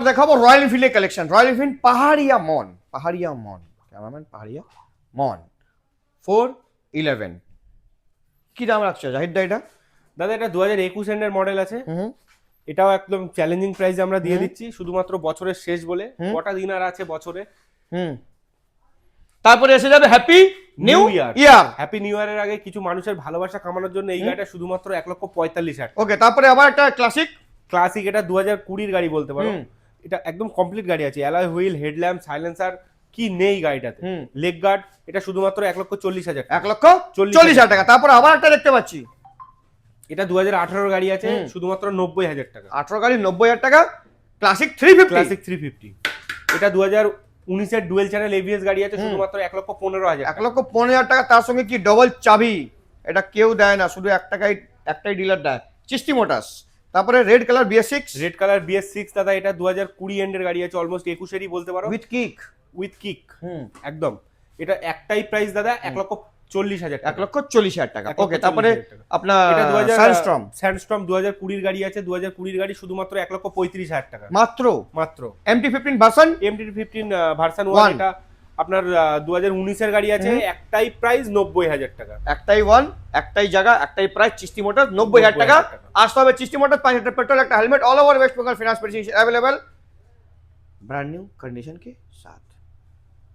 দেখাবো royal এনফিল্ডের collection. Royal Enfield পাহাড়িয়া মন, ক্যামেরাম্যান পাহাড়িয়া মন 411 কি দাম রাখছো জাহিদ দা এটা? দাদা এটা 2021 এন্ডের মডেল আছে। এটাও একদম চ্যালেঞ্জিং প্রাইসে আমরা দিয়ে দিচ্ছি, শুধুমাত্র বছরের শেষ বলে। কটা দিন আর আছে বছরে। তারপরে এসে যাবে happy new year. Happy new ইয়ারের আগে কিছু মানুষের ভালোবাসা কামানোর জন্য এই গাড়িটা শুধুমাত্র 1,45,000। ওকে, তারপরে আবার একটা ক্লাসিক, এটা 2020 গাড়ি বলতে পারো। এটা একদম কমপ্লিট গাড়ি আছে, অ্যালয় হুইল, হেডল্যাম্প, সাইলেন্সার কি নেই গাড়িটাতে। লেগ গার্ড, এটা শুধুমাত্র 1,40,000, 1,40,000 টাকা। তারপর আবার একটা দেখতে পাচ্ছি, এটা 2018 গাড়ি আছে, শুধুমাত্র 90,000 টাকা। 18 গাড়ি 90,000 টাকা। ক্লাসিক 350, এটা 2019 এর ডুয়েল চ্যানেল এবিএস গাড়ি আছে, শুধুমাত্র 1,15,000, 1,15,000 টাকা। তার সঙ্গে কি ডবল চাবি, এটা কেউ দেয় না, শুধু একটাই ডিলার দেয়, চিস্তি মোটরস। তারপরে রেড কালার BS6 দাদা, এটা 2020 এন্ডের গাড়ি আছে, অলমোস্ট 21 এরই বলতে পারো, উইথ কিক একদম। এটা একটাই প্রাইস দাদা, 1,40,000, 1,40,000 টাকা। ওকে, তারপরে আপনার স্যান্ডস্টর্ম 2020 গাড়ি আছে, 2020 গাড়ি, শুধুমাত্র 1,35,000 টাকা মাত্র। MT-15 ভার্সন 1, এটা আপনার 2019 এর গাড়ি আছে, একটাই প্রাইস 90,000 টাকা। একটাই জায়গা, একটাই প্রাইস, চিস্তি মোটরস 90,000 টাকা। আসতে হবে চিস্তি মোটরস, 5 লিটার পেট্রোল, একটা helmet, all over West Bengal finance पर अवेलेबल, ब्रांड न्यू कंडीशन के साथ।